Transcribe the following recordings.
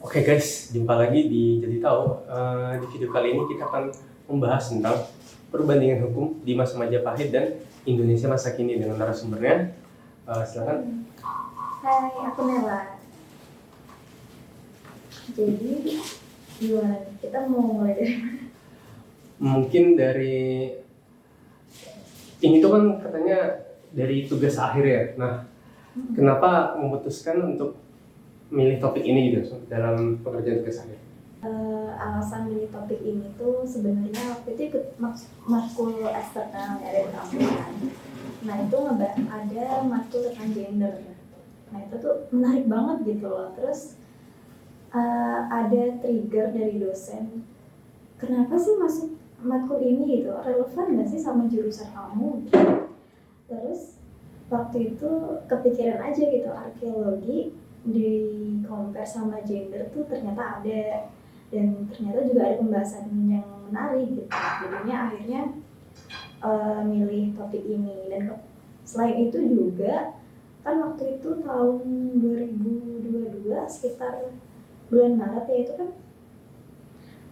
Oke guys, jumpa lagi di Jadi Tahu. Di video kali ini kita akan membahas tentang perbandingan hukum di masa Majapahit dan Indonesia masa kini dengan narasumbernya. Silakan. Hai, aku Nela. Jadi, gimana nih? Kita mau mulai dari mana? Mungkin dari ini tuh kan katanya dari tugas akhir ya. Nah, kenapa memutuskan untuk milih topik ini gitu dalam pekerjaan tugas akhir? Alasan milih topik ini tuh sebenarnya waktu itu ikut matkul eksternal ya dari kampus. Nah itu ada matkul tentang gender. Nah itu tuh menarik banget gitu loh. Terus ada trigger dari dosen. Kenapa sih masuk matkul ini gitu? Relevan nggak sih sama jurusan kamu? Terus waktu itu kepikiran aja gitu, arkeologi di compare sama gender tuh ternyata ada, dan ternyata juga ada pembahasan yang menarik gitu. Jadinya akhirnya milih topik ini. Dan selain itu juga kan waktu itu tahun 2022 sekitar bulan Maret ya, itu kan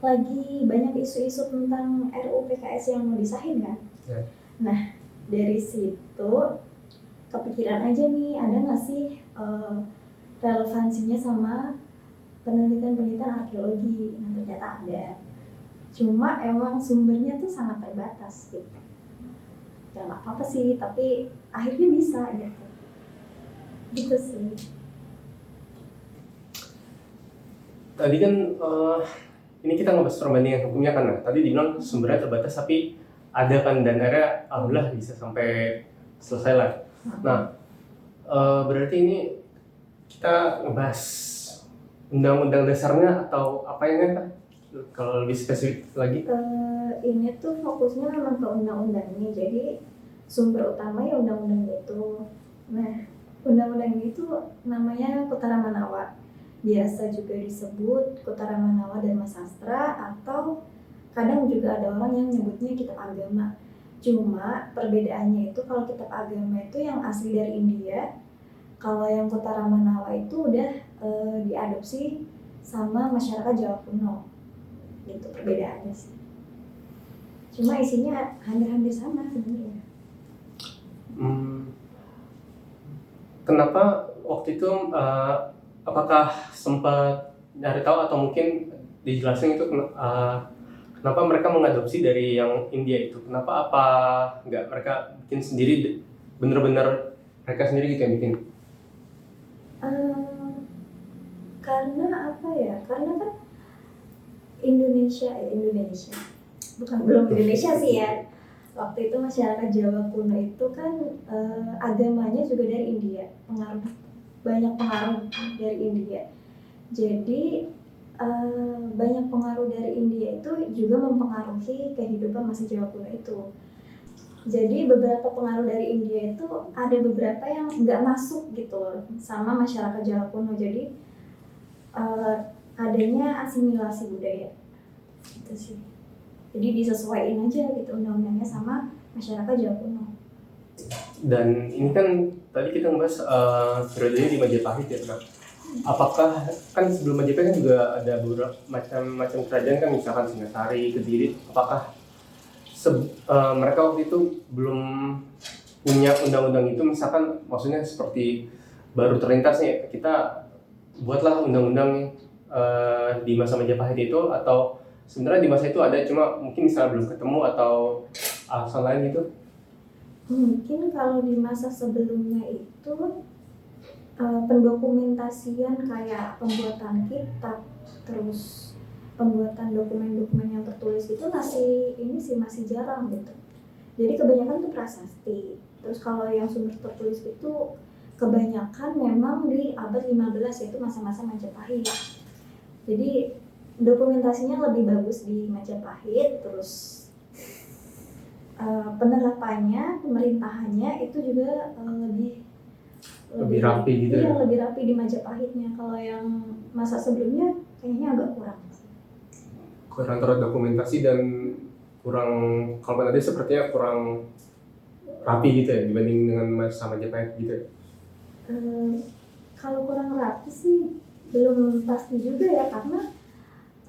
lagi banyak isu-isu tentang RUU PKS yang mau disahkan kan. Ya. Nah dari situ kepikiran aja nih, ada nggak sih relevansinya sama penelitian arkeologi. Nah ternyata ada, cuma emang sumbernya tuh sangat terbatas gitu. Ya nggak apa-apa sih, tapi akhirnya bisa gitu sih. Tadi kan ini kita ngebahas perbandingan hukumnya kan. Nah, tadi dibilang sumbernya terbatas tapi ada kan, dan akhirnya alhamdulillah bisa sampai selesai lah. Nah, berarti ini kita ngebahas undang-undang dasarnya atau apa yang kan? Kalau lebih spesifik lagi? Ini tuh fokusnya memang ke undang-undang ini, jadi sumber utama ya undang-undang itu. Nah, undang-undang itu namanya Kutara Manawa, biasa juga disebut Kutara Manawa Dharma Sastra, atau kadang juga ada orang yang nyebutnya kitab agama. Cuma perbedaannya itu kalau kitab agama itu yang asli dari India, kalau yang Kutara Manawa itu udah diadopsi sama masyarakat Jawa kuno. Gitu perbedaannya sih. Cuma isinya hampir-hampir sama sebenarnya. Kenapa waktu itu apakah sempat nyari tahu atau mungkin dijelasin itu kenapa mereka mengadopsi dari yang India itu? Kenapa apa nggak mereka bikin sendiri, bener-bener mereka sendiri gitu yang bikin? Karena apa ya? Karena kan Indonesia belum Indonesia sih ya. Waktu itu masyarakat Jawa kuno itu kan agamanya juga dari India, banyak pengaruh dari India. Jadi banyak pengaruh dari India itu juga mempengaruhi kehidupan masih Jawa kuno itu. Jadi beberapa pengaruh dari India itu ada beberapa yang nggak masuk gitu loh sama masyarakat Jawa kuno. Jadi adanya asimilasi budaya gitu sih. Jadi disesuaikan aja gitu undang-undangnya sama masyarakat Jawa kuno. Dan ini kan tadi kita ngebahas periodenya di Majapahit ya, Kak. Apakah kan sebelum Majapahit kan juga ada beberapa macam kerajaan kan, misalkan Singasari, Kediri. Apakah mereka waktu itu belum punya undang-undang itu, misalkan maksudnya seperti baru terlintas nih kita buatlah undang-undang di masa Majapahit itu, atau sebenarnya di masa itu ada cuma mungkin misalnya belum ketemu atau alasan lain gitu? Mungkin kalau di masa sebelumnya itu pendokumentasian kayak pembuatan kitab, terus pembuatan dokumen-dokumen yang tertulis itu masih jarang gitu. Jadi kebanyakan tuh prasasti. Terus kalau yang sumber tertulis itu kebanyakan memang di abad 15, yaitu masa-masa Majapahit. Jadi dokumentasinya lebih bagus di Majapahit, terus penerapannya, pemerintahannya itu juga lebih rapi gitu. Iya, lebih rapi di Majapahitnya. Kalau yang masa sebelumnya kayaknya agak kurang terdokumentasi dan kurang, kalau tadi sepertinya kurang rapi gitu ya dibanding dengan masa Majapahit gitu ya. Kalau kurang rapi sih belum pasti juga ya, karena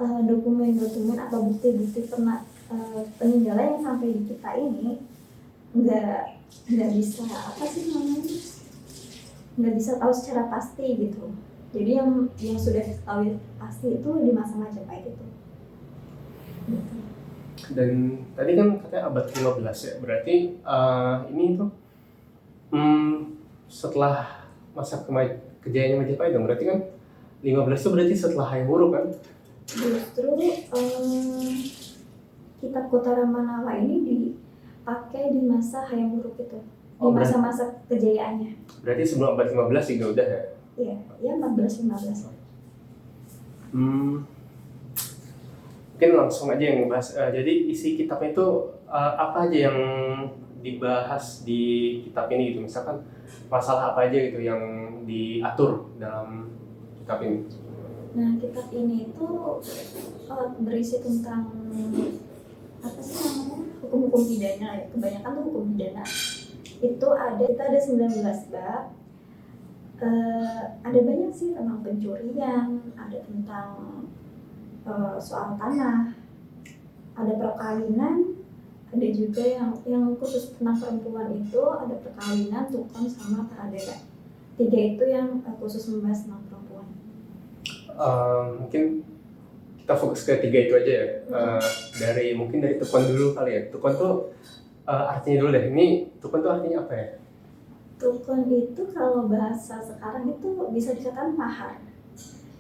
dokumen-dokumen atau bukti-bukti peninggalan yang sampai di kita ini nggak bisa apa sih namanya, nggak bisa tahu secara pasti gitu. Jadi yang sudah diketahui pasti itu di masa Majapahit itu. Gitu. Dan tadi kan katanya abad 15 ya, berarti ini tuh setelah masa kejayaan Majapahit dong, berarti kan 15 itu berarti setelah Hayam Wuruk kan? Justru kitab Kota Ramanawa ini dipakai di masa Hayam Wuruk itu, di masa-masa kejayaannya. Berarti sebelum abad 15 juga udah ya? Iya, ya 14-15. Mungkin langsung aja yang ngebahas. Jadi isi kitabnya itu apa aja yang dibahas di kitab ini gitu? Misalkan masalah apa aja gitu yang diatur dalam kitab ini? Nah, kitab ini itu berisi tentang apa sih namanya, hukum-hukum pidana ya. Kebanyakan tuh hukum pidana. Kita ada 19 bab. Ada banyak sih tentang pencurian, ada tentang soal tanah, ada perkawinan, ada juga yang khusus tentang perempuan itu ada perkawinan, tukang, sama peradaan. 3 itu yang khusus membahas tentang perempuan. Mungkin kita fokus ke 3 itu aja ya. Mungkin dari tukon dulu kali ya. Tukon tuh artinya dulu deh. Ini tukon tuh artinya apa ya? Tukon itu kalau bahasa sekarang itu bisa dikatakan mahar.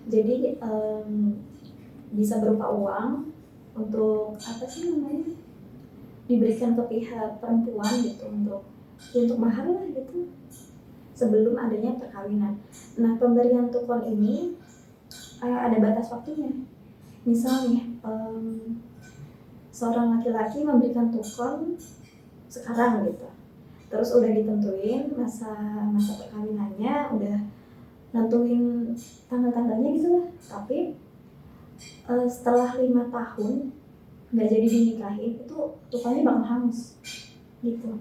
Jadi bisa berupa uang untuk apa sih namanya, diberikan ke pihak perempuan gitu untuk mahar lah gitu sebelum adanya perkawinan. Nah, pemberian tukon ini ada batas waktunya. Misalnya seorang laki-laki memberikan tukon sekarang gitu, terus udah ditentuin masa perkawinannya, udah nentuin tanggal-tanggalnya gitu lah, tapi setelah 5 tahun nggak jadi dinikahin, itu tukannya bakal hangus gitu.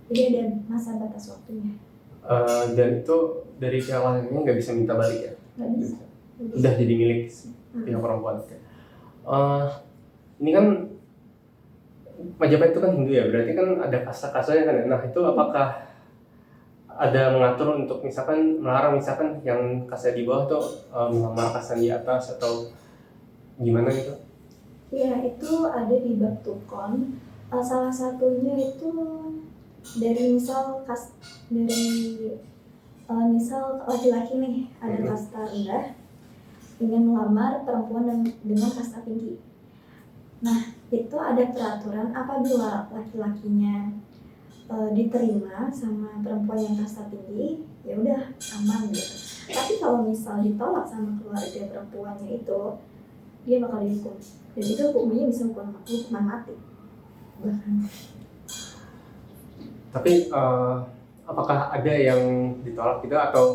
Jadi ada masa batas waktunya. Dan itu dari pihak lainnya nggak bisa minta balik ya? Nggak bisa. Udah jadi milik pihak perempuan. Ini kan Majapahit itu kan Hindu ya, berarti kan ada kasta-kastanya kan. Nah, itu apakah ada mengatur untuk misalkan melarang misalkan yang kasta di bawah tuh melamar kasta di atas atau gimana gitu? Ya, itu ada di bab tukon. Salah satunya itu dari misal misal laki-laki nih ada kasta rendah ingin melamar perempuan dengan kasta tinggi. Nah, itu ada peraturan apabila laki-lakinya diterima sama perempuan yang kasta tinggi, ya udah aman gitu. Tapi kalau misal ditolak sama keluarga perempuannya itu, dia bakal dihukum. Dan itu hukumnya bisa hukuman mati bahkan. Tapi apakah ada yang ditolak gitu atau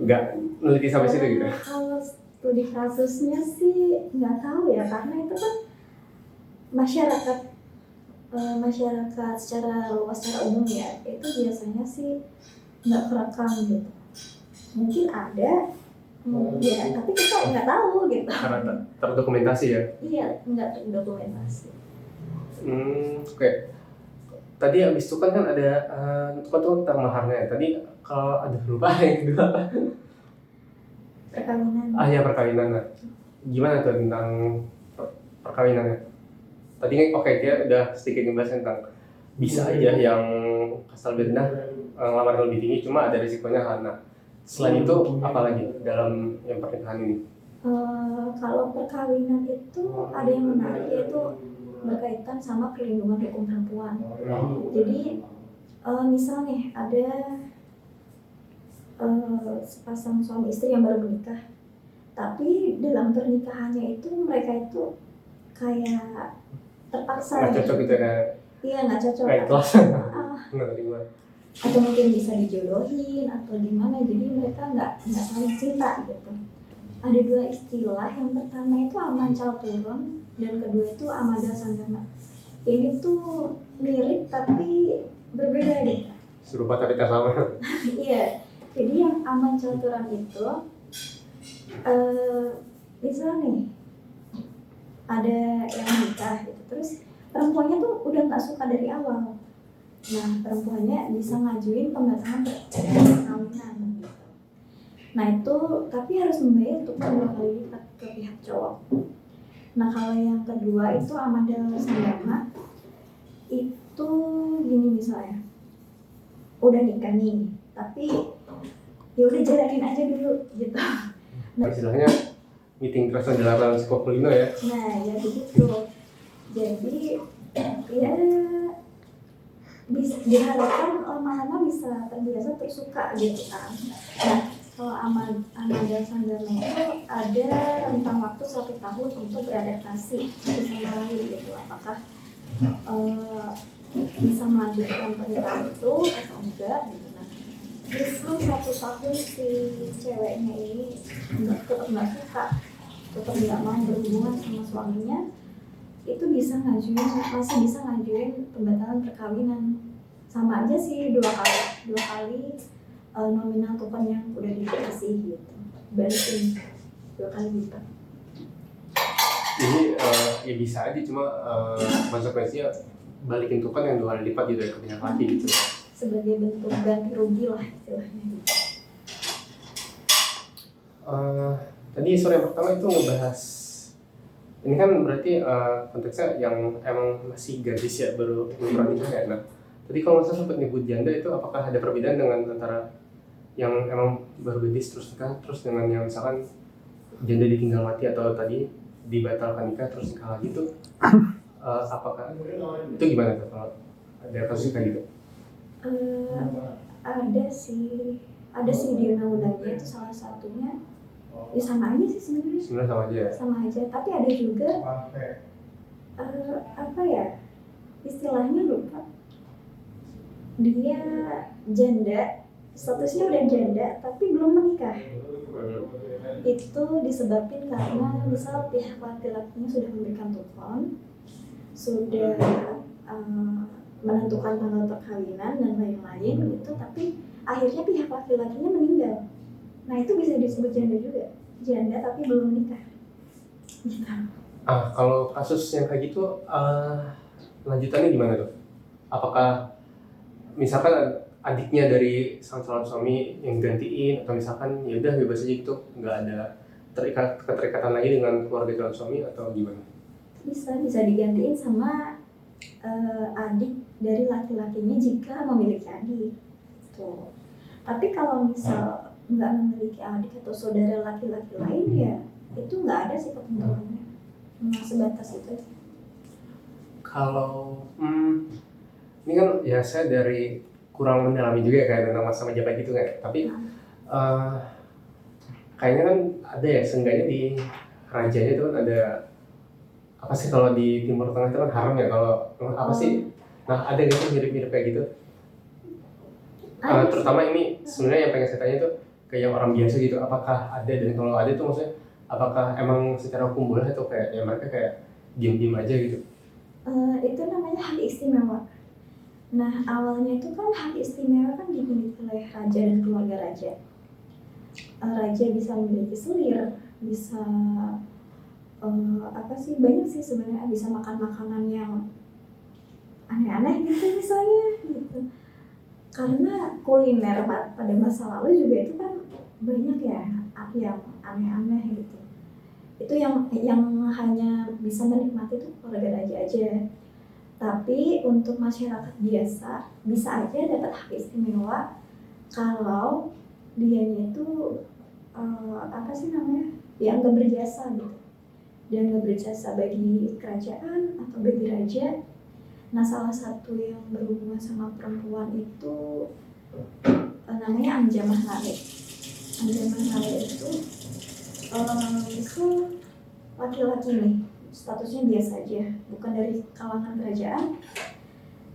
nggak meneliti sampai situ gitu? Kalau studi kasusnya sih nggak tahu ya, karena itu kan masyarakat secara luas, secara umum ya, itu biasanya sih nggak kerekam gitu. Mungkin ada, ya, tapi kita nggak tahu gitu. Karena terdokumentasi ya? Iya, nggak terdokumentasi. Oke. Tadi abis itu kan ada tentang maharnya. Tadi kalau ada lupa yang kedua apa? Perkawinan. Ya, perkawinan. Nah, gimana tuh tentang perkawinannya? Tadi kan dia udah sedikit ngebahas tentang bisa aja yang kasta lebih rendah ngelamar lebih tinggi, cuma ada risikonya. Nah, selain itu apa lagi dalam yang pernikahan ini? Kalau perkawinan itu ada yang menarik, yaitu berkaitan sama perlindungan hukum perempuan. Jadi misal nih ada sepasang suami istri yang baru menikah, tapi dalam pernikahannya itu mereka itu kayak terpaksa. Nggak cocok gitu ya? Iya, nggak cocok. Kayak kelas. Atau mungkin bisa dijodohin atau gimana, jadi mereka nggak saling cinta gitu. Ada 2 istilah, yang pertama itu amancal turun, dan kedua itu amada sandana. Ini tuh mirip tapi berbeda deh. Serupa tapi tak sama. Iya, jadi yang amancal turun itu Misal nih ada yang nikah gitu, terus perempuannya tuh udah nggak suka dari awal. Nah, perempuannya bisa ngajuin pembatalan perkawinan gitu. Nah itu tapi harus membayar untuk 2 kali lipat ke pihak cowok. Nah kalau yang kedua itu amandel sanggaha, itu gini misalnya udah nikah nih, tapi ya udah jalanin aja dulu gitu. Istilahnya meeting terus jalanan psikokulino ya. Nah ya begitu. Jadi ya bisa diharapkan lama-lama bisa terbiasa tersuka gitu kan. Nah kalau amandel sanggaha itu ada rentang waktu 1 tahun untuk beradaptasi bersama lain gitu. Apakah bisa melanjutkan pernikahan itu atau enggak gitu. Nah, misal 1 tahun si ceweknya ini tetap nggak suka, tetap nggak mau berhubungan sama suaminya, itu bisa masih bisa ngajuin pembatalan perkawinan. Sama aja sih 2 kali nominal kupon yang udah dikasih gitu, balikin 2 kali lipat. Ini ya bisa aja, cuma konsekuensinya balikin tukan yang 2 kali lipat gitu ya ke pihak laki gitu. Sebagai bentuk ganti rugi lah istilahnya gitu. Tadi sore yang pertama itu ngebahas ini kan berarti konteksnya yang emang masih gadis ya, baru nikah ya. Nah, tadi kalau nggak salah sempat nyebut janda, itu apakah ada perbedaan dengan antara yang emang baru gadis terus nikah terus dengan yang misalkan janda ditinggal mati atau tadi dibatalkan nikah terus nikah lagi tuh? Apakah itu gimana tuh kalau ada kasus kayak gitu? Ada sih di undang-undangnya itu salah satunya. Ya sama aja sih sebenarnya. Sebenarnya sama aja ya? Sama aja, tapi ada juga apa ya, istilahnya lupa. Dia janda, statusnya udah janda tapi belum menikah. Itu disebabkan karena misal pihak laki-lakinya sudah memberikan telepon, sudah menentukan tanggal perkawinan dan lain-lain gitu, tapi akhirnya pihak laki-lakinya meninggal. Nah itu bisa disebut janda juga, janda tapi belum menikah gitu. Kalau kasus yang kayak gitu lanjutannya gimana tuh? Apakah misalkan adiknya dari sang calon suami yang gantiin, atau misalkan ya udah bebas aja gitu, nggak ada keterikatan lagi dengan keluarga calon suami, atau gimana? Bisa digantiin sama adik dari laki-lakinya jika memiliki adik tuh. Tapi kalau misal nggak memiliki adik atau saudara laki-laki lain, ya itu nggak ada sih ketentuannya, sebatas itu. Kalau ini kan ya saya dari kurang mendalami juga ya kayak tentang masa Majapahit gitu kan, tapi kayaknya kan ada ya, seenggaknya di rajanya itu kan ada apa sih, kalau di Timur Tengah itu kan haram ya, kalau apa sih, nah ada gitu mirip-mirip kayak gitu. Terutama ini sebenarnya yang pengen saya tanya tuh kayak orang biasa gitu, apakah ada, dan kalau ada tuh maksudnya apakah emang secara hukum boleh atau kayak ya mereka kayak diam-diam aja gitu? Itu namanya hak istimewa. Nah awalnya itu kan hak istimewa kan dimiliki oleh raja dan keluarga raja. Raja bisa memiliki selir, bisa apa sih, banyak sih sebenarnya, bisa makan makanan yang aneh-aneh gitu misalnya gitu. Karena kuliner pada masa lalu juga itu kan banyak ya yang aneh-aneh gitu. Itu yang hanya bisa menikmati itu keluarga raja aja. Tapi untuk masyarakat biasa bisa aja dapat hak istimewa kalau dianya itu apa sih namanya, dianggap berjasa gitu. Dianggap berjasa bagi kerajaan atau bagi raja. Nah salah satu yang berhubungan sama perempuan itu namanya anjamah lare. Anjamah lare itu laki-laki nih, statusnya biasa aja, bukan dari kalangan kerajaan,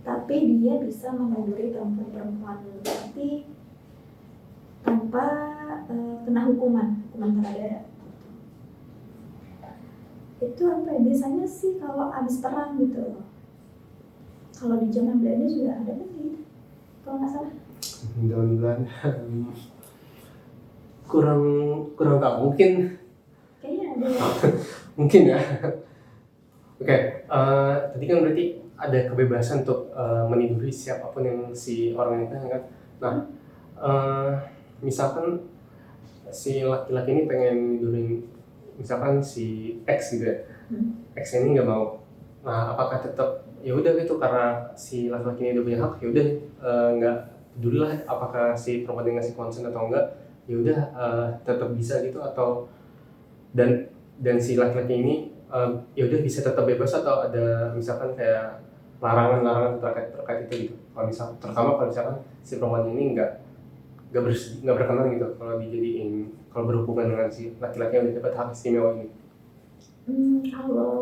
tapi dia bisa menunduri perempuan-perempuan tapi tanpa kena hukuman terhadap. Itu apa ya, biasanya sih kalau habis perang gitu. Kalau di zaman Belanda juga ada kan gitu, kalau nggak salah. Zaman Belanda kurang kurang tahu, mungkin Kayaknya ada. mungkin ya. Oke, tadi kan berarti ada kebebasan untuk meniduri siapapun yang si orang itu kan. Nah, misalkan si laki-laki ini pengen nidurin misalkan si X gitu ya, X ini nggak mau. Nah, apakah tetap ya udah gitu karena si laki-laki ini udah punya hak, ya udah nggak peduli lah apakah si perempuan ini ngasih konsen atau enggak, ya udah tetap bisa gitu, atau dan si laki-laki ini ya udah bisa tetap bebas, atau ada misalkan kayak larangan-larangan terkait itu gitu. Kalau misal terutama kalau misalkan si perempuan ini nggak berkenan gitu kalau dijadiin, kalau berhubungan dengan si laki-laki yang udah dapat hak istimewa ini. Kalau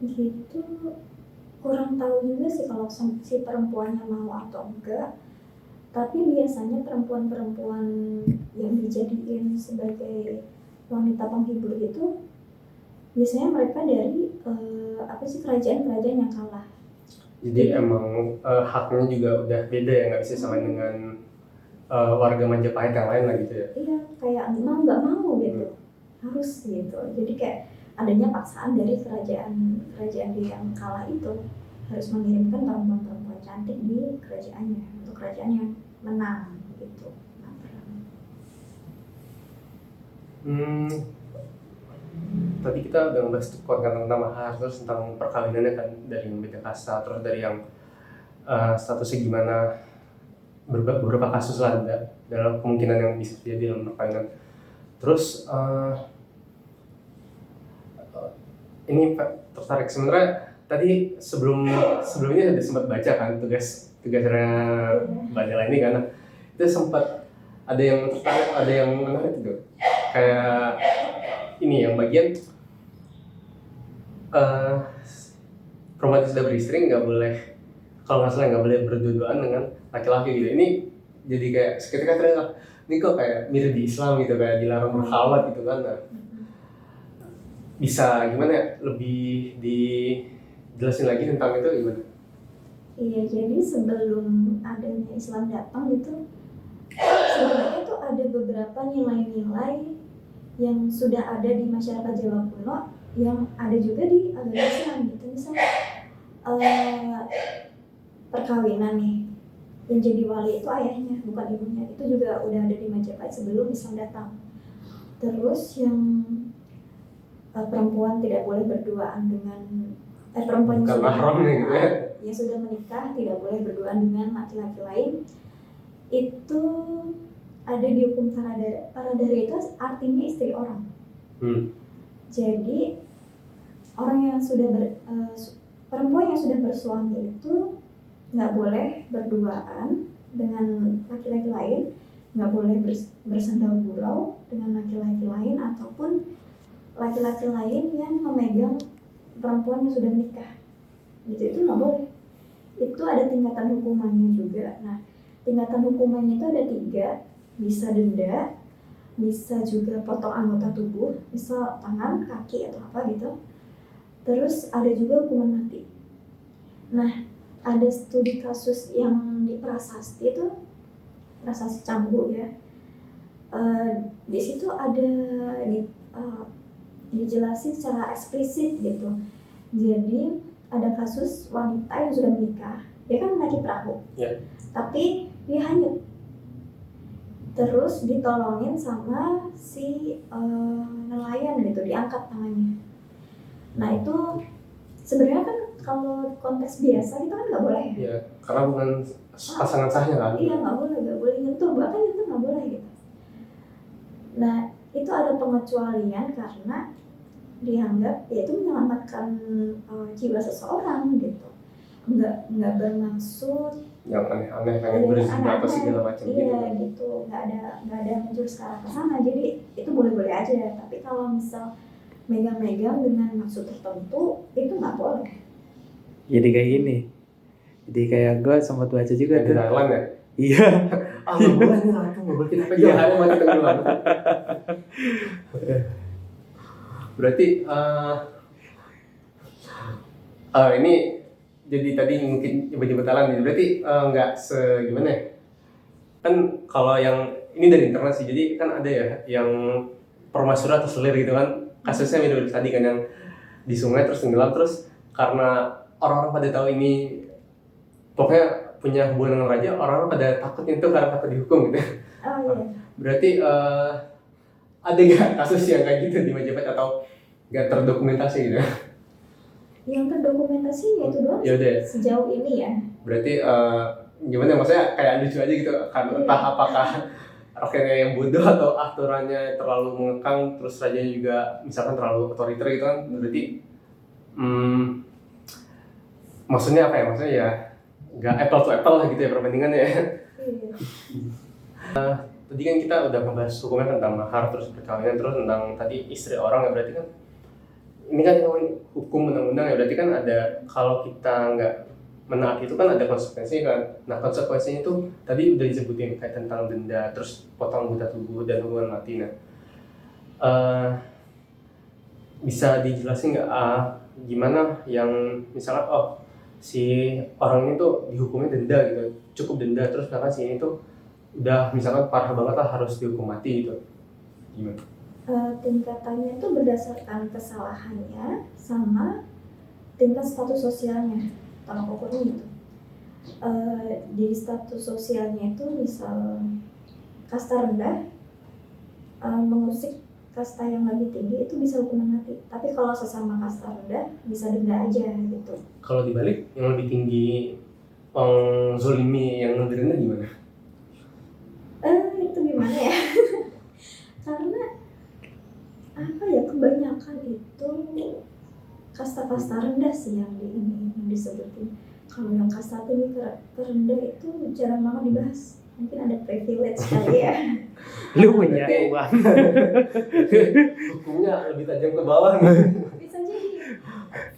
gitu kurang tahu juga sih kalau si perempuannya mau atau enggak. Tapi biasanya perempuan-perempuan yang dijadiin sebagai wanita penghibur itu biasanya mereka dari kerajaan-kerajaan yang kalah. Jadi emang haknya juga udah beda ya, nggak bisa samain dengan warga Majapahit yang lain lah gitu ya. Iya, kayak mau nggak mau gitu, harus gitu. Jadi kayak adanya paksaan dari kerajaan yang kalah itu harus mengirimkan perempuan-perempuan cantik di kerajaannya untuk kerajaan yang menang gitu. Tadi kita udah ngebahas tentang mahar, terus tentang perkawinannya kan, dari yang beda kasta, terus dari yang statusnya gimana, beberapa kasus lah dalam kemungkinan yang bisa terjadi dalam perkawinan. Terus ini tertarik sebenarnya, tadi sebelumnya ada sempat baca kan tugasnya Mbak Nela ini kan, itu sempat ada yang tertarik, ada yang menarik gitu, kayak ini yang bagian perempuan yang sudah beristri nggak boleh, kalau nggak salah nggak boleh berdua-duaan dengan laki-laki gitu. Ini jadi kayak seketika ternyata ini kok kayak mirip di Islam gitu, kayak dilarang berkhalwat gitu kan. Nah, bisa gimana ya, lebih dijelasin lagi tentang itu gimana? Iya, jadi sebelum adanya Islam datang itu sebenarnya tuh ada beberapa nilai-nilai yang sudah ada di masyarakat Jawa kuno yang ada juga di agama Islam gitu. Misal perkawinan nih, yang jadi wali itu ayahnya bukan ibunya, itu juga udah ada di Majapahit sebelum Islam datang. Terus yang perempuan tidak boleh berduaan dengan perempuan yang sudah gitu ya. Yang sudah menikah tidak boleh berduaan dengan laki-laki lain, itu ada di hukum Paradara. Paradara itu artinya istri orang. Jadi orang yang sudah perempuan yang sudah bersuami itu nggak boleh berduaan dengan laki-laki lain, nggak boleh bersandal gurau dengan laki-laki lain, ataupun laki-laki lain yang memegang perempuan yang sudah menikah. Gitu, itu nggak boleh. Itu ada tingkatan hukumannya juga. Nah, tingkatan hukumannya itu ada 3, bisa denda, bisa juga potong anggota tubuh, bisa tangan, kaki atau apa gitu. Terus ada juga hukuman mati. Nah, ada studi kasus yang di Prasasti itu, Prasasti Canggu ya. Di situ ada dijelasin secara eksplisit gitu. Jadi ada kasus wanita yang sudah menikah, dia kan menaiki perahu, tapi dia hanyut. Terus ditolongin sama si nelayan gitu, diangkat tangannya. Nah itu sebenarnya kan kalau konteks biasa itu kan nggak boleh ya? Iya, karena bukan pasangan sahnya kan? Iya, nggak boleh nyentuh, bahkan itu nggak boleh gitu. Nah itu ada pengecualian karena dianggap yaitu menyelamatkan jiwa seseorang gitu, nggak bermaksud yang aneh-aneh pengen berzina atau segala macam gitu. Iya gitu, nggak ada menjurus ke arah sana. Jadi itu boleh-boleh aja, tapi kalau misal megang-megang dengan maksud tertentu itu nggak boleh. Jadi kayak gini, jadi kayak gue sempat baca juga tuh. Di Thailand ya? Iya. Nggak boleh nih, nggak boleh kita pegang, hanya mati tenggelam. Berarti ini jadi tadi mungkin jebet-jebetan, berarti nggak gimana ya? Kan kalau yang ini dari internet sih. Jadi kan ada ya yang permaisuri atau selir gitu kan. Kasusnya mirip tadi kan yang di sungai terus tenggelam, terus karena orang-orang pada tahu ini pokoknya punya hubungan dengan raja, orang-orang pada takut itu karena takut dihukum gitu. Oh iya. Berarti ada nggak kasus yang kayak gitu di Majapahit atau nggak terdokumentasi gitu? Yang terdokumentasi ya itu doang Ya udah. sejauh ini ya. Berarti gimana, maksudnya kayak lucu aja gitu kan, entah apakah rakyatnya yang bodoh atau aturannya terlalu mengekang, terus rajanya juga misalkan terlalu otoriter gitu kan. Berarti maksudnya apa ya, maksudnya ya nggak apple to apple lah gitu ya perbandingannya ya. Iya. Tadi kan kita udah ngebahas hukumnya tentang mahar, terus perkawinan, terus tentang tadi istri orang ya. Berarti kan ini kan hukum undang-undang ya, berarti kan ada, kalau kita nggak menaati itu kan ada konsekuensinya kan. Nah konsekuensinya itu tadi udah disebutin kayak tentang denda, terus potong anggota tubuh dan hukuman mati. Nah bisa dijelasin nggak gimana yang misalnya si orang ini tuh dihukumnya denda gitu, cukup denda, terus misalkan si ini tuh udah misalkan parah banget lah harus dihukum mati gitu, gimana? Tingkatannya itu berdasarkan kesalahannya sama tingkat status sosialnya, tolak ukurnya gitu. Di status sosialnya itu misal kasta rendah mengusik kasta yang lebih tinggi itu bisa hukuman mati. Tapi kalau sesama kasta rendah bisa denda aja gitu. Kalau dibalik yang lebih tinggi zolimi yang lebih rendah gimana? Itu gimana ya? Karena apa ya, kebanyakan itu kasta-kasta rendah sih yang disebutin. Kalau yang kasta tinggi ke rendah itu jarang banget dibahas. Mungkin ada privilege kali ya. Lu punya Berarti- uang. Hukumnya lebih tajam ke bawah Bisa jadi.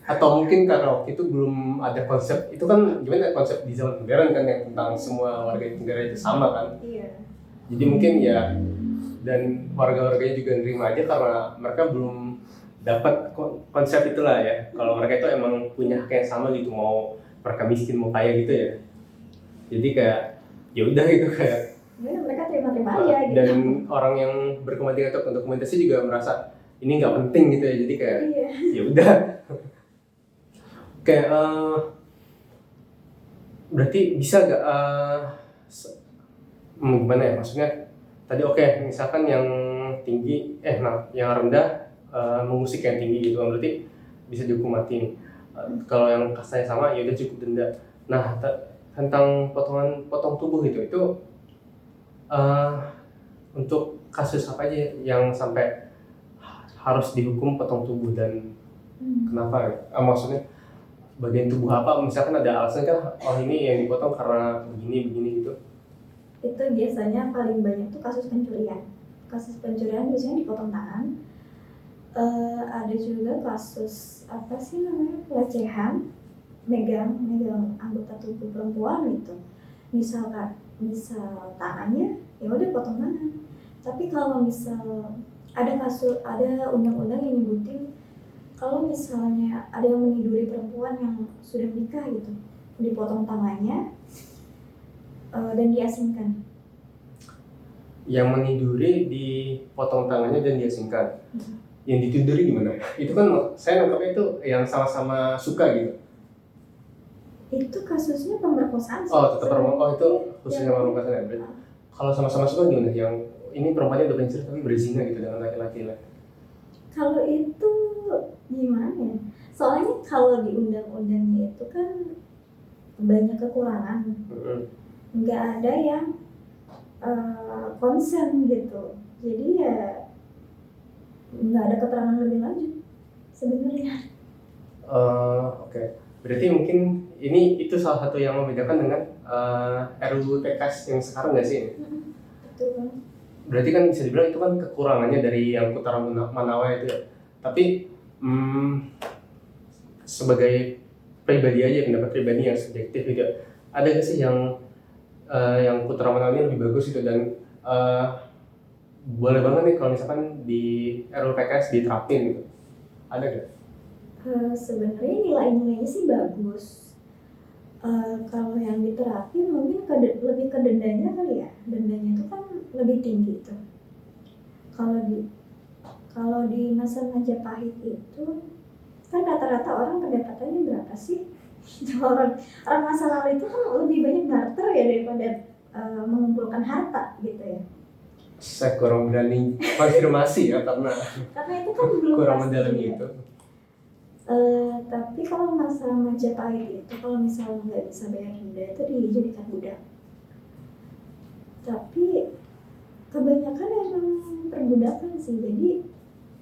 atau mungkin karena waktu itu belum ada konsep itu kan, gimana konsep di zaman modern kan yang tentang semua warga negara itu sama kan. Iya. Jadi mungkin ya, dan warga-warganya juga nerima aja karena mereka belum dapat konsep itulah ya. Kalau mereka itu emang punya hak yang sama gitu, mau mereka miskin mau kaya gitu ya. Jadi kayak ya udah gitu kayak, Ya mereka terima-terima aja gitu. dan orang yang berkepentingan untuk dokumentasi juga merasa ini nggak penting gitu ya. Jadi kayak Iya. ya udah. Kayak berarti bisa gak gimana ya, maksudnya tadi misalkan yang tinggi yang rendah mengusik yang tinggi gitu kan, berarti bisa dihukum mati nih. Kalau yang kastanya sama ya udah cukup denda. Nah tentang potong tubuh gitu, itu untuk kasus apa aja yang sampai harus dihukum potong tubuh, dan kenapa maksudnya bagian tubuh apa, misalkan ada alasan kan, ini yang dipotong karena begini gitu. Itu biasanya paling banyak tuh kasus pencurian. Kasus pencurian biasanya dipotong tangan. Ada juga kasus apa sih namanya, pelecehan, megang anggota tubuh perempuan gitu. Misal tangannya ya udah potong tangan. Tapi kalau misal ada undang-undang yang nyebutin kalau misalnya ada yang meniduri perempuan yang sudah menikah gitu, dipotong tangannya dan diasingkan. Yang meniduri dipotong tangannya dan diasingkan. Yang ditiduri gimana? Itu kan saya nangkapnya itu yang sama-sama suka gitu. Itu kasusnya pemerkosaan sih. Tetap itu khususnya pemerkosaan ya. Kalau sama-sama suka gimana? Yang ini perempuannya udah pencuri tapi berzina gitu dengan laki-laki lah. Kalau itu gimana ya? Soalnya kalau di undang-undangnya itu kan banyak kekurangan. Nggak ada yang konsen gitu. Jadi ya nggak ada keterangan lebih lanjut sebenarnya. Oke. Berarti mungkin itu salah satu yang membedakan dengan RUU TKS yang sekarang nggak sih? Betul. Berarti kan bisa dibilang itu kan kekurangannya dari yang Putra Manawa itu ya. Tapi sebagai pribadi aja, pendapat pribadi yang subjektif gitu, ada nggak sih yang Putra Manawa ini lebih bagus gitu, dan boleh banget nih kalau misalkan di RUU TKS diterapin gitu, ada nggak? Sebenarnya nilai-nilainya sih bagus. Kalau yang diterapin mungkin lebih ke dendanya kali ya. Dendanya itu kan lebih tinggi tuh. Kalau di masa Majapahit itu kan rata-rata orang pendapatannya berapa sih? Orang masa lalu itu kan lebih banyak barter ya daripada mengumpulkan harta gitu ya. Saya kurang berani konfirmasi ya karena Karena itu kan belum kurang pasti mendalami ya. itu. Tapi kalau masa Majapahit itu kalau misalnya nggak bisa bayar denda itu dijadikan budak. Tapi kebanyakan emang perbudakan sih, jadi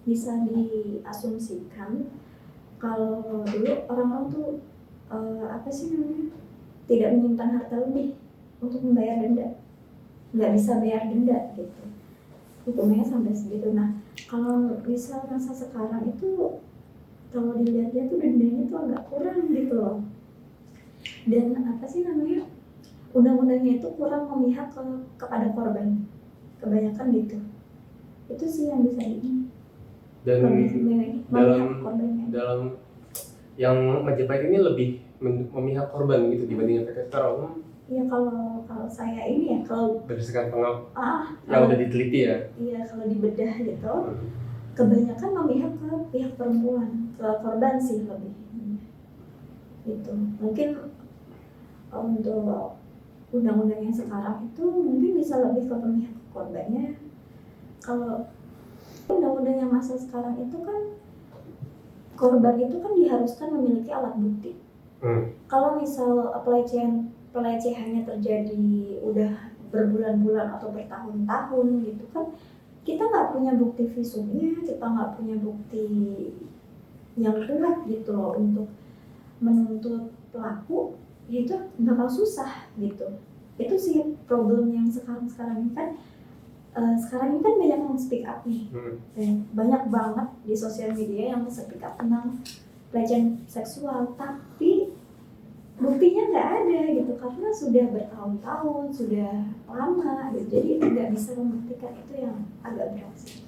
bisa diasumsikan kalau dulu orang-orang tuh apa sih namanya, tidak menyimpan harta lebih untuk membayar denda, nggak bisa bayar denda gitu, hukumnya sampai segitu. Nah kalau misal masa sekarang itu kalau dilihat-lihat tuh dendanya tuh agak kurang gitu loh, dan apa sih namanya, undang-undangnya itu kurang memihak kepada korban, kebanyakan gitu. Itu sih yang bisa Dan memihak korbannya. dalam yang Majapahit ini lebih memihak korban gitu dibandingkan PK sekarang. Iya kalau saya ini ya, kalau Berdasarkan yang kalau udah diteliti ya. iya kalau dibedah gitu, kebanyakan memihak ke pihak perempuan, ke korban sih lebih. Itu mungkin untuk undang-undang yang sekarang itu mungkin bisa lebih ke pihak korbannya. Kalau undang-undang yang masa sekarang itu kan korban itu kan diharuskan memiliki alat bukti. Kalau misal pelecehannya terjadi udah berbulan-bulan atau bertahun-tahun gitu kan, kita nggak punya bukti visumnya, kita nggak punya bukti yang kuat gitu loh untuk menuntut pelaku, ya itu bakal susah gitu. Itu sih problem yang sekarang ini kan. Sekarang ini kan banyak yang speak up nih, banyak banget di sosial media yang speak up tentang pelecehan seksual, tapi buktinya nggak ada gitu karena sudah bertahun-tahun, sudah lama gitu, jadi nggak bisa membuktikan. Itu yang agak berat sih.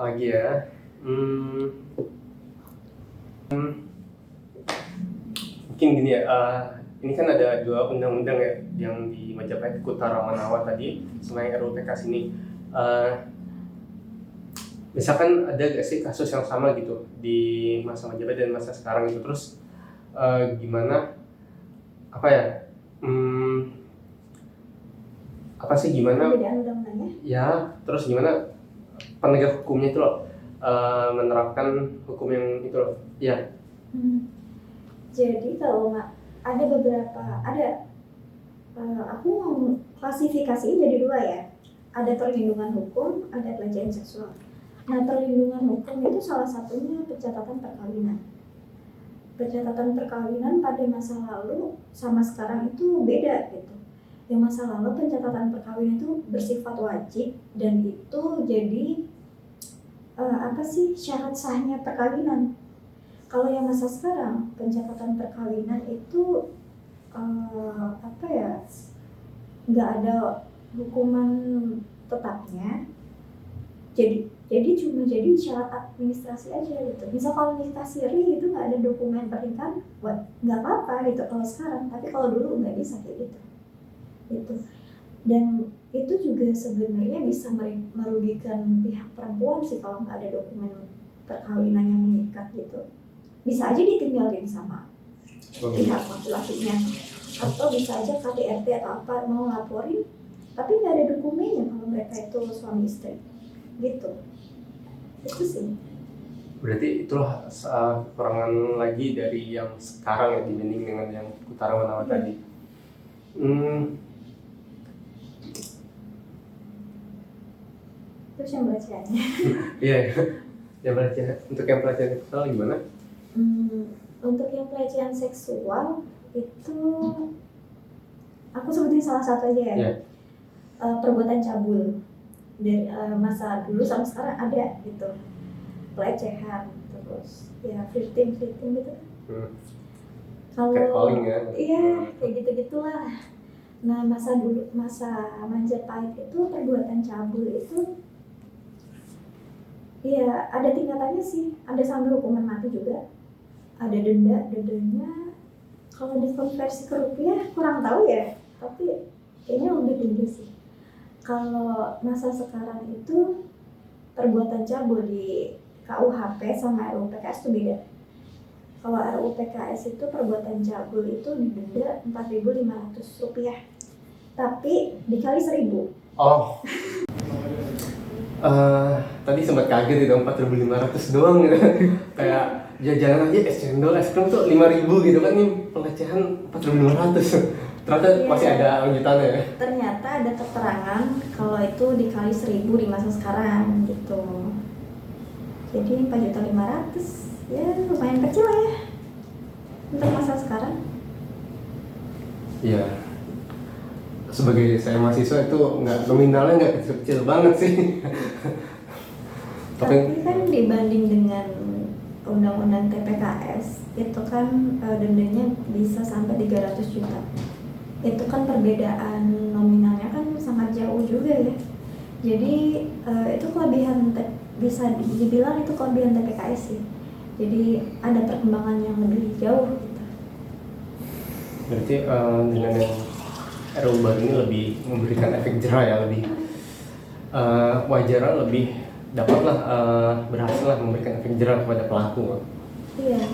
Lagi ya, mungkin gini ya, ini kan ada 2 undang-undang ya yang di Majapahit Kutara Manawa tadi sama yang RUU PKS ini. Misalkan ada gak sih kasus yang sama gitu di masa Majapahit dan masa sekarang itu, terus gimana apa ya, apa sih gimana Perbedaan undang-undangnya? Ya, terus gimana penegak hukumnya itu loh, menerapkan hukum yang itu loh, ya. Jadi kalau ada beberapa, aku mau klasifikasinya jadi 2 ya. Ada perlindungan hukum, ada pelecehan seksual. Nah perlindungan hukum itu salah satunya pencatatan perkawinan. Pencatatan perkawinan pada masa lalu sama sekarang itu beda gitu. Yang masa lalu pencatatan perkawinan itu bersifat wajib dan itu jadi syarat sahnya perkawinan. Kalau yang masa sekarang pencatatan perkawinan itu nggak ada hukuman tetapnya, jadi cuma jadi syarat administrasi aja gitu. Misal kalau nikah siri itu nggak ada dokumen pernikahan, nggak apa-apa gitu kalau sekarang, tapi kalau dulu nggak bisa kayak gitu. Dan itu juga sebenarnya bisa merugikan pihak perempuan sih kalau nggak ada dokumen perkawinan yang mengikat gitu. Bisa aja ditinggalin sama pihak laki-lakinya, atau bisa aja KDRT atau apa mau laporin tapi nggak ada dokumennya kalau mereka itu suami istri gitu. Itu sih. Berarti itulah kekurangan lagi dari yang sekarang ya dibanding dengan yang Kutara Manawa tadi. Terus yang belajaannya? Iya, yang pelecehan. Untuk yang pelecehan seksual gimana? Untuk yang pelecehan seksual itu aku sebutin salah satu aja ya. Yeah. Perbuatan cabul dari masa dulu sampai sekarang ada gitu, pelecehan, terus ya flirting gitu. Kalau catcalling ya. Iya, kayak gitu-gitulah. Nah masa Majapahit itu perbuatan cabul itu ya ada tingkatannya sih, ada sampai hukuman mati juga, ada dendanya Kalau dikonversi ke rupiah kurang tahu ya, tapi kayaknya lebih tinggi sih. Kalau masa sekarang itu perbuatan cabul di KUHP sama RUU PKS itu beda. Kalau RUU PKS itu perbuatan cabul itu didenda Rp4.500, tapi dikali 1.000. Oh. Tadi sempat kaget itu 4.500 doang gitu. Kayak jajanan aja es cendol, es krim tuh 5.000 gitu kan, ini pelecehan 4.500. Ternyata masih ada lanjutannya ya. Ternyata ada keterangan kalau itu dikali 1.000 di masa sekarang gitu. Jadi 4.500.000 ya lumayan kecil lah ya untuk masa sekarang. Iya. Sebagai saya mahasiswa itu nominalnya nggak kecil-kecil banget sih. Tapi kan dibanding dengan undang-undang TPKS itu kan dendanya bisa sampai 300 juta. Itu kan perbedaan nominalnya kan sangat jauh juga ya. Jadi itu kelebihan, bisa dibilang itu kelebihan TPKS sih. Jadi ada perkembangan yang lebih jauh gitu. Berarti dengan yang RUU baru ini lebih memberikan efek jerah ya, lebih wajar, lebih dapatlah berhasil lah memberikan efek jerah kepada pelaku. Iya.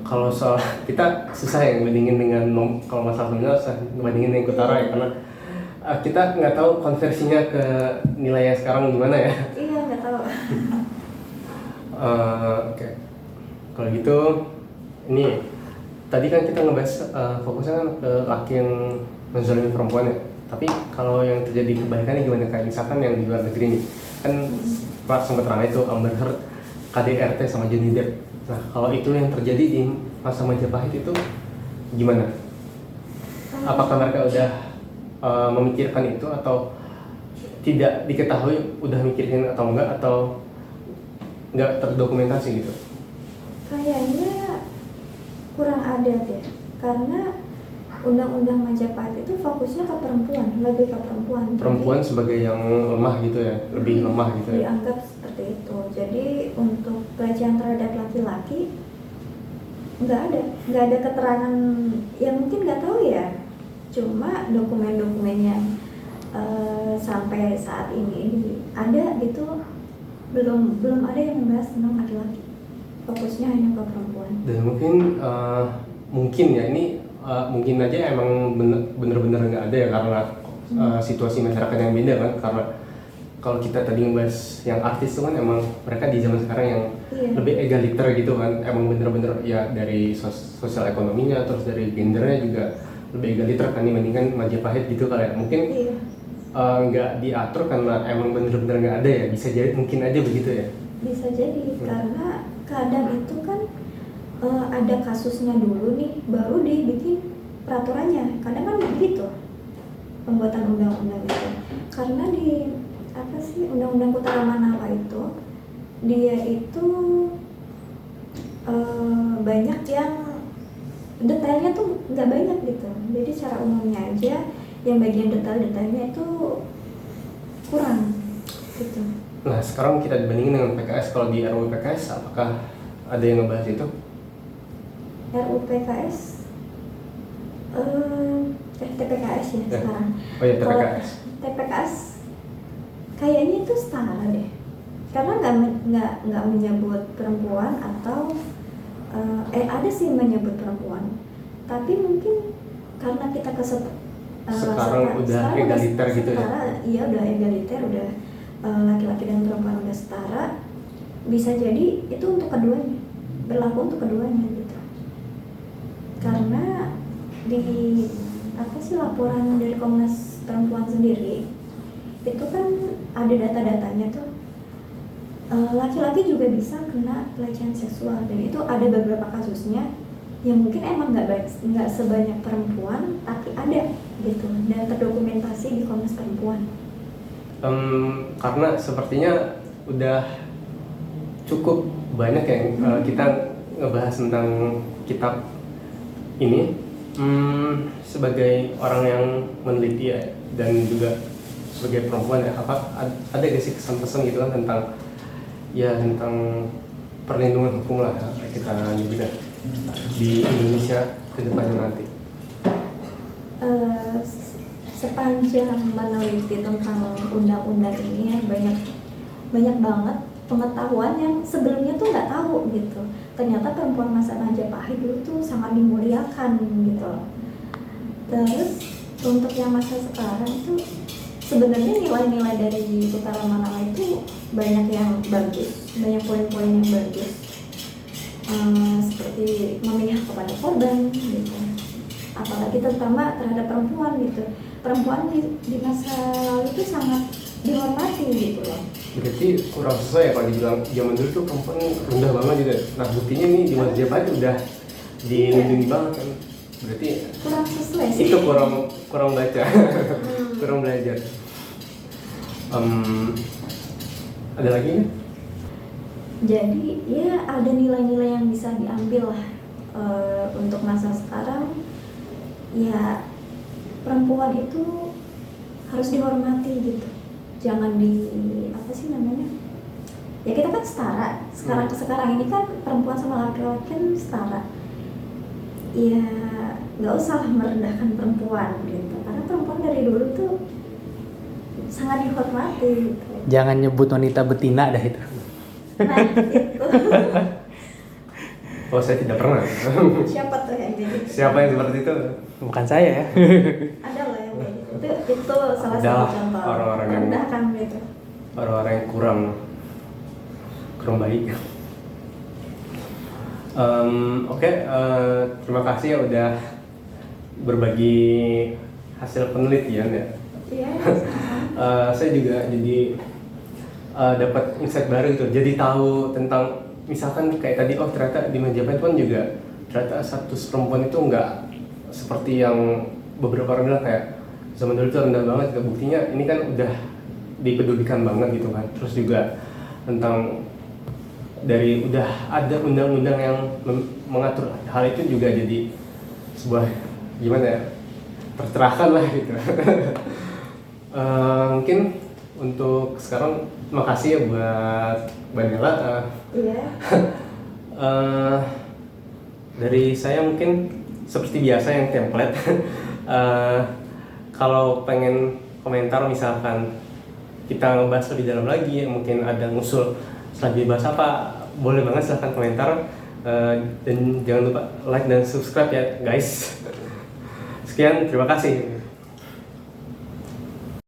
Kalau soal kita susah ya bandingin dengan kalau masalah nominal susah bandingin dengan Kutara ya, karena kita nggak tahu konversinya ke nilai yang sekarang gimana ya. Iya, nggak tahu. Oke. Kalau gitu ini tadi kan kita ngebahas fokusnya kan ke laki yang menzalimi perempuan ya. Tapi kalau yang terjadi kebalikannya gimana, kayak misalkan yang di luar negeri nih kan sempat ramai itu Amber Heard, KDRT sama Johnny Depp. Nah kalau itu yang terjadi di masa Majapahit itu gimana? Apakah mereka udah memikirkan itu atau tidak diketahui udah mikirin atau enggak, atau nggak terdokumentasi gitu? Kayaknya kurang ada deh, karena undang-undang Majapahit itu fokusnya ke perempuan, lebih ke perempuan. Perempuan jadi, sebagai yang lemah gitu ya, lebih lemah gitu ya. dianggap seperti itu. Jadi untuk pelecehan terhadap laki-laki nggak ada keterangan, yang mungkin nggak tahu ya. Cuma dokumen-dokumen yang sampai saat ini ada gitu, belum ada yang membahas tentang laki-laki. Fokusnya hanya ke perempuan. Dan mungkin ya ini mungkin aja emang bener-bener nggak ada ya, karena situasi masyarakat yang beda kan. Karena kalau kita tadi ngebahas yang artis itu kan emang mereka di zaman sekarang yang lebih egaliter gitu kan, emang bener-bener ya dari sosial ekonominya terus dari gendernya juga lebih egaliter kan dibandingkan Majapahit gitu kali ya. Mungkin nggak diatur karena emang bener-bener nggak ada ya, bisa jadi mungkin aja begitu ya. Bisa jadi karena kadang itu kan ada kasusnya dulu nih baru dibikin peraturannya. Kadang kan begitu pembuatan undang-undang itu, karena di undang-undang Kutara Manawa itu dia itu banyak yang detailnya tuh nggak banyak gitu. Jadi secara umumnya aja yang bagian detail-detailnya itu kurang gitu. Nah sekarang kita dibandingin dengan PKS, kalau di RUU PKS apakah ada yang ngebahas itu? RUU PKS TPKS ya sekarang. Oh ya TPKS. TPKS kayaknya itu setara deh, karena nggak menyebut perempuan atau ada sih menyebut perempuan, tapi mungkin karena kita sekarang udah egaliter gitu ya. Iya udah egaliter, udah laki-laki dan perempuan udah setara, bisa jadi itu untuk keduanya, berlaku untuk keduanya gitu. Karena di laporan dari Komnas Perempuan sendiri itu kan ada data-datanya tuh, laki-laki juga bisa kena pelecehan seksual, dan itu ada beberapa kasusnya yang mungkin emang nggak sebanyak perempuan tapi ada gitu dan terdokumentasi di Komnas Perempuan. Karena sepertinya udah cukup banyak yang kita ngebahas tentang kitab ini. Sebagai orang yang meneliti ya, dan juga sebagai perempuan ya, apa ada gak sih kesan-pesan gitu kan tentang perlindungan hukum lah kita nyebutnya? di Indonesia ke depannya nanti? Eh, Sepanjang meneliti tentang undang-undang ini ya, banyak banget pengetahuan yang sebelumnya tuh nggak tahu gitu. Ternyata perempuan masa Majapahit dulu tuh sangat dimuliakan gitu. Terus untuk yang masa sekarang itu sebenarnya nilai-nilai dari Utara Manawa itu banyak yang bagus, banyak poin-poin yang bagus. Seperti memihak kepada korban gitu. Apalagi terutama terhadap perempuan gitu. Perempuan di masa lalu itu sangat dihormati gitu loh. Berarti kurang sesuai ya kalau dibilang zaman dulu tuh perempuan rendah banget gitu. Nah buktinya nih di Majapahit udah dilindungi banget kan. Berarti Kurang sesuai sih. itu kurang baca, kurang belajar. Ada lagi nggak? Jadi ya ada nilai-nilai yang bisa diambil lah untuk masa sekarang. Ya perempuan itu harus dihormati gitu. Jangan apa sih namanya? Ya kita kan setara. Sekarang ini kan perempuan sama laki-laki kan setara. Ya nggak usah merendahkan perempuan gitu. Karena perempuan dari dulu tuh sangat dihormati gitu. Jangan nyebut wanita betina dah itu. Nah itu Oh saya tidak pernah. siapa tuh yang jadi? Siapa yang seperti itu? Bukan saya ya. Ada lah yang kayak gitu. Itu salah Ada satu contoh orang-orang yang- merendahkan gitu. Orang-orang yang kurang baik. Oke, terima kasih ya udah berbagi hasil penelitian ya. Iya. Saya juga jadi dapat insight baru gitu. Jadi tahu tentang misalkan kayak tadi ternyata di Majapahit pun juga ternyata status perempuan itu nggak seperti yang beberapa orang bilang kayak zaman dulu itu rendah banget. Buktinya ini kan udah dipedulikan banget gitu kan. Terus juga tentang dari udah ada undang-undang yang mengatur hal itu juga jadi sebuah gimana ya, tercerahkan lah gitu. Mungkin untuk sekarang makasih ya buat Mbak Nela. Iya. Dari saya mungkin seperti biasa yang template. Kalau pengen komentar misalkan kita ngebahas lebih dalam lagi, mungkin ada ngusul selanjutnya bahas apa, boleh banget silahkan komentar. Dan jangan lupa like dan subscribe ya guys. Sekian, terima kasih.